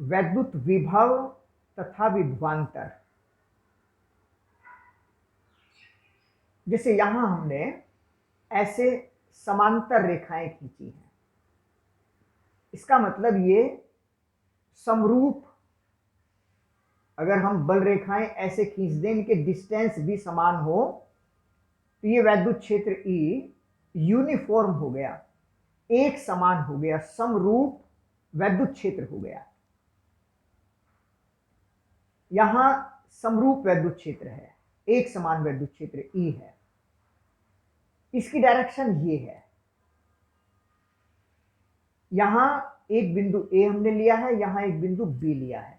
वैद्युत विभव तथा विभवांतर। जैसे यहां हमने ऐसे समांतर रेखाएं खींची हैं, इसका मतलब ये समरूप, अगर हम बल रेखाएं ऐसे खींच दें, इनके डिस्टेंस भी समान हो, तो ये वैद्युत क्षेत्र E यूनिफॉर्म हो गया, एक समान हो गया, समरूप वैद्युत क्षेत्र हो गया। यहां समरूप वैद्युत क्षेत्र है, एक समान वैद्युत क्षेत्र E है। इसकी डायरेक्शन ये है, यहां एक बिंदु A हमने लिया है, यहां एक बिंदु B लिया है।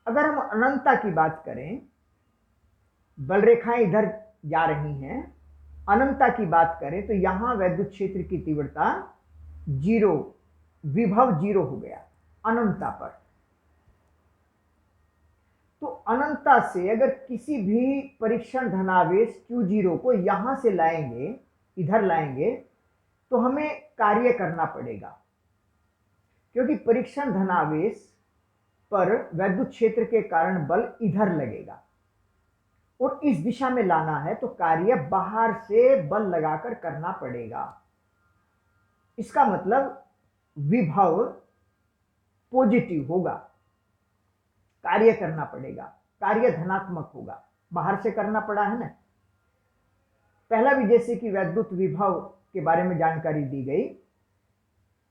अगर हम अनंतता की बात करें, बल रेखाएं इधर जा रही हैं, अनंतता की बात करें तो यहां वैद्युत क्षेत्र की तीव्रता 0, विभव 0 हो गया अनंतता पर। तो अनंतता से अगर किसी भी परीक्षण धनावेश Q0 को यहां से लाएंगे, इधर लाएंगे, तो हमें कार्य करना पड़ेगा, क्योंकि परीक्षण धनावेश पर वैद्युत क्षेत्र के कारण बल इधर लगेगा और इस दिशा में लाना है, तो कार्य बाहर से बल लगाकर करना पड़ेगा। इसका मतलब विभव पॉजिटिव होगा, कार्य करना पड़ेगा, कार्य धनात्मक होगा, बाहर से करना पड़ा है ना। पहला भी जैसे कि वैद्युत विभव के बारे में जानकारी दी गई,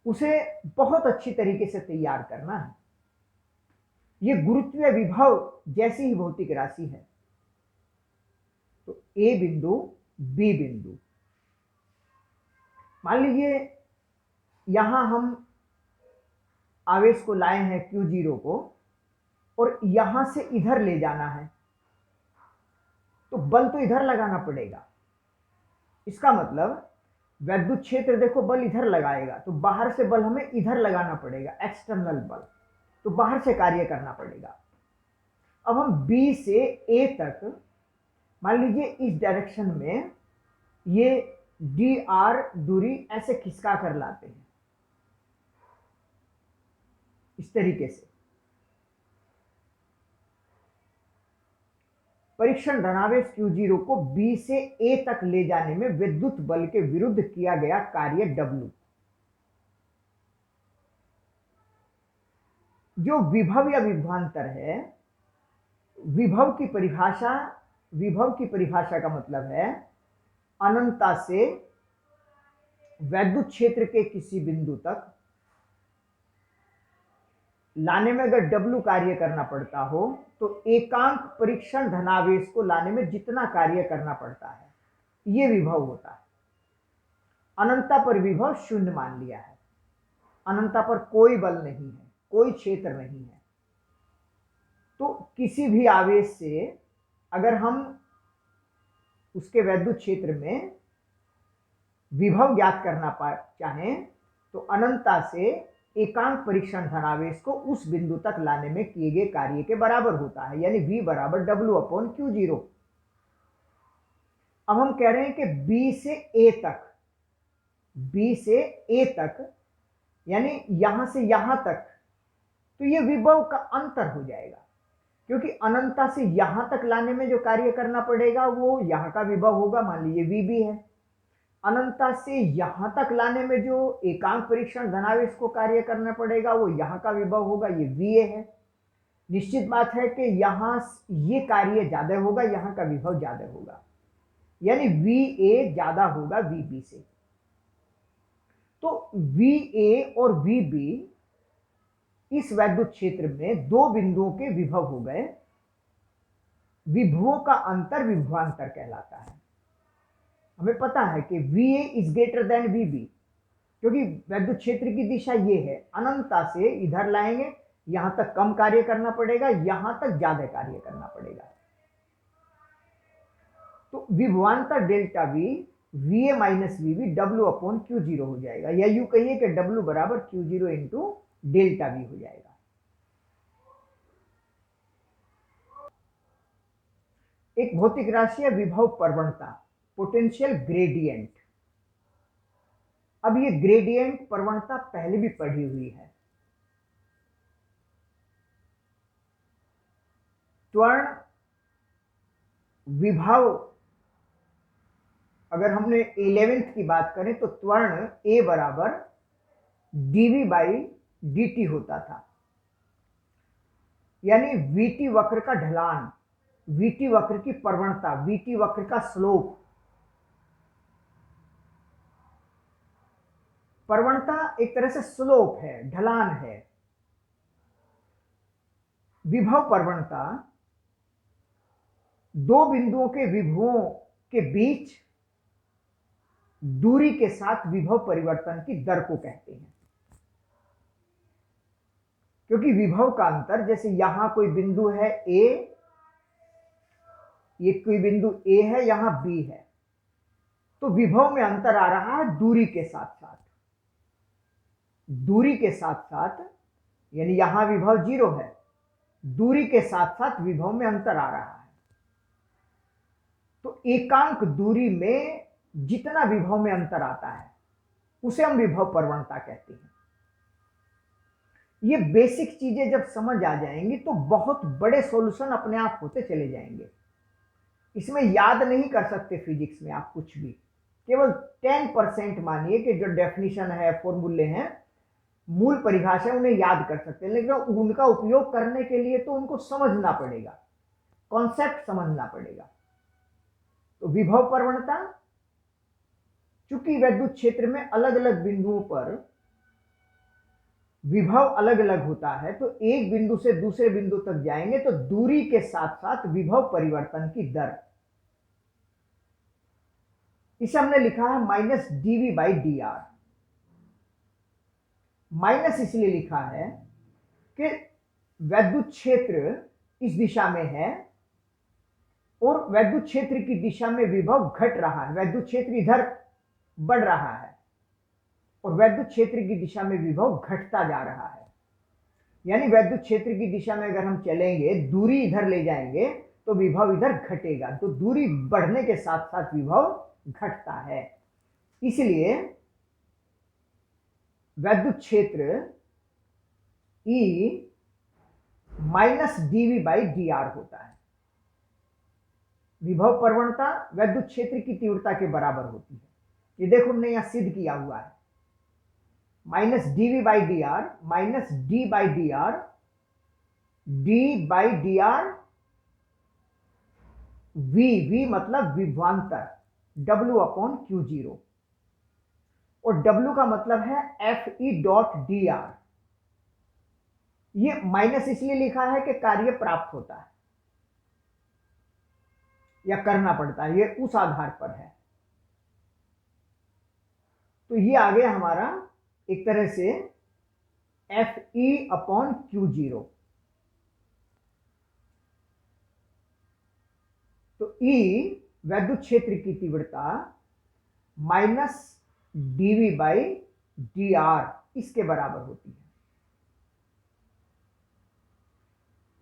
उसे बहुत अच्छी तरीके से तैयार करना है। यह गुरुत्वीय विभव जैसी ही भौतिक राशि है। तो A बिंदु, B बिंदु, मान लीजिए यहां हम आवेश को लाए हैं Q0 को और यहां से इधर ले जाना है, तो बल तो इधर लगाना पड़ेगा। इसका मतलब वैद्युत क्षेत्र देखो बल इधर लगाएगा, तो बाहर से बल हमें इधर लगाना पड़ेगा, एक्सटर्नल बल, तो बाहर से कार्य करना पड़ेगा। अब हम B से A तक, मान लीजिए इस डायरेक्शन में ये dr दूरी ऐसे खिसका कर लाते हैं, इस तरीके से। परीक्षण धनावेश Q0 को B से A तक ले जाने में विद्युत बल के विरुद्ध किया गया कार्य W, जो विभव या विभवांतर है। विभव की परिभाषा का मतलब है अनंतता से वैद्युत क्षेत्र के किसी बिंदु तक लाने में अगर W कार्य करना पड़ता हो, तो एकांक परीक्षण धनावेश को लाने में जितना कार्य करना पड़ता है, यह विभव होता है। अनंतता पर विभव 0 मान लिया है, अनंतता पर कोई बल नहीं है, कोई क्षेत्र नहीं है। तो किसी भी आवेश से अगर हम उसके वैद्युत क्षेत्र में विभव ज्ञात करना चाहें, तो अनंतता से एकांक परीक्षण धनावेश को उस बिंदु तक लाने में किए गए कार्य के बराबर होता है, यानी V बराबर W/Q0। अब हम कह रहे हैं कि B से A तक, यानी यहां से यहां तक, तो यह विभव का अंतर हो जाएगा, क्योंकि अनंतता से यहां तक लाने में जो कार्य करना पड़ेगा वो यहां का विभव होगा, मान लीजिए VB है। अनंतता से यहां तक लाने में जो एकांक परीक्षण धनावेश को कार्य करना पड़ेगा वो यहां का विभव होगा, ये VA है। निश्चित बात है कि यहां ये कार्य ज्यादा होगा, यहां का विभव ज्यादा होगा, यानी VA ज्यादा होगा VB से। तो VA और VB इस वैद्युत क्षेत्र में दो बिंदुओं के विभव हो गए। विभवों का अंतर विभवांतर कहलाता है। हमें पता है कि VA is greater than VB, क्योंकि वैद्युत क्षेत्र की दिशा ये है, अनंतता से इधर लाएंगे, यहां तक कम कार्य करना पड़ेगा, यहां तक ज्यादा कार्य करना पड़ेगा। तो विभवांतर delta V VA minus VB W/Q0 हो जाएगा, या यूं कहिए कि W बराबर Q0 इंटू डेल्टा V हो जाएगा। एक भौतिक राशि है विभव प्रवणता, पोटेंशियल ग्रेडियंट। अब ये ग्रेडियंट प्रवणता पहले भी पढ़ी हुई है। त्वरण विभव, अगर हमने 11th की बात करें तो त्वरण A बराबर dV/dt होता था, यानी VT वक्र का ढलान, VT वक्र की प्रवणता, VT वक्र का स्लोप। प्रवणता एक तरह से स्लोप है, ढलान है। विभव प्रवणता दो बिंदुओं के विभवों के बीच दूरी के साथ विभव परिवर्तन की दर को कहते हैं। क्योंकि विभव का अंतर, जैसे यहां कोई बिंदु है A, ये कोई बिंदु A है, यहां B है, तो विभव में अंतर आ रहा है दूरी के साथ साथ। दूरी के साथ साथ, यानी यहां विभव 0 है, दूरी के साथ साथ विभव में अंतर आ रहा है। तो एकांक दूरी में जितना विभव में अंतर आता है उसे हम विभव प्रवणता कहते हैं। ये बेसिक चीजें जब समझ आ जाएंगी तो बहुत बड़े सॉल्यूशन अपने आप होते चले जाएंगे। इसमें याद नहीं कर सकते फिजिक्स में आप कुछ भी, केवल 10% मानिए कि जो डेफिनेशन है, फॉर्मूले हैं, मूल परिभाषा उन्हें याद कर सकते हैं, लेकिन उनका उपयोग करने के लिए तो उनको समझना पड़ेगा, कॉन्सेप्ट समझना पड़ेगा। तो विभव प्रवणता, चूंकि वैद्युत क्षेत्र में अलग अलग बिंदुओं पर विभव अलग अलग होता है, तो एक बिंदु से दूसरे बिंदु तक जाएंगे तो दूरी के साथ साथ विभव परिवर्तन की दर, इसे हमने लिखा है -dV/dr। माइनस इसलिए लिखा है कि वैद्युत क्षेत्र इस दिशा में है और वैद्युत क्षेत्र की दिशा में विभव घट रहा है, वैद्युत क्षेत्र इधर बढ़ रहा है और वैद्युत क्षेत्र की दिशा में विभव घटता जा रहा है। यानी वैद्युत क्षेत्र की दिशा में अगर हम चलेंगे, दूरी इधर ले जाएंगे तो विभव इधर घटेगा, तो दूरी बढ़ने के साथ साथ विभव घटता है। इसलिए वैद्युत क्षेत्र E -dV/dr होता है। विभव प्रवणता वैद्युत क्षेत्र की तीव्रता के बराबर होती है। ये देखो हमने यहां सिद्ध किया हुआ है, -dV/dr -d/dr, d/dr, v मतलब विभवांतर, W/Q0, और W का मतलब है Fe.dr। ये माइनस इसलिए लिखा है कि कार्य प्राप्त होता है या करना पड़ता है, ये उस आधार पर है। तो ये आ गया हमारा एक तरह से Fe/Q0। तो E वैद्युत क्षेत्र की तीव्रता -dV/dr इसके बराबर होती है।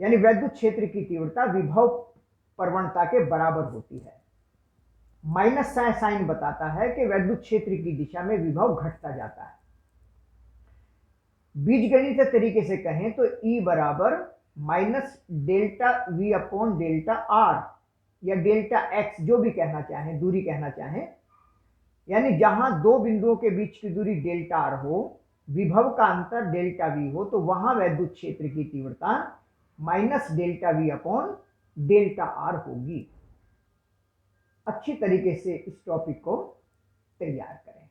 यानी वैद्युत क्षेत्र की तीव्रता विभव प्रवणता के बराबर होती है। माइनस साइन बताता है कि वैद्युत क्षेत्र की दिशा में विभव घटता जाता है। बीजगणितीय तरीके से कहें तो E बराबर -ΔV/Δr या ΔX, जो भी कहना चाहें, दूरी कहना चाहें, यानी जहां दो बिंदुओं के बीच की दूरी ΔR हो, विभव का अंतर ΔV हो, तो वहां वैद्युत क्षेत्र की तीव्रता -ΔV/ΔR होगी। अच्छी तरीके से इस टॉपिक को तैयार करें।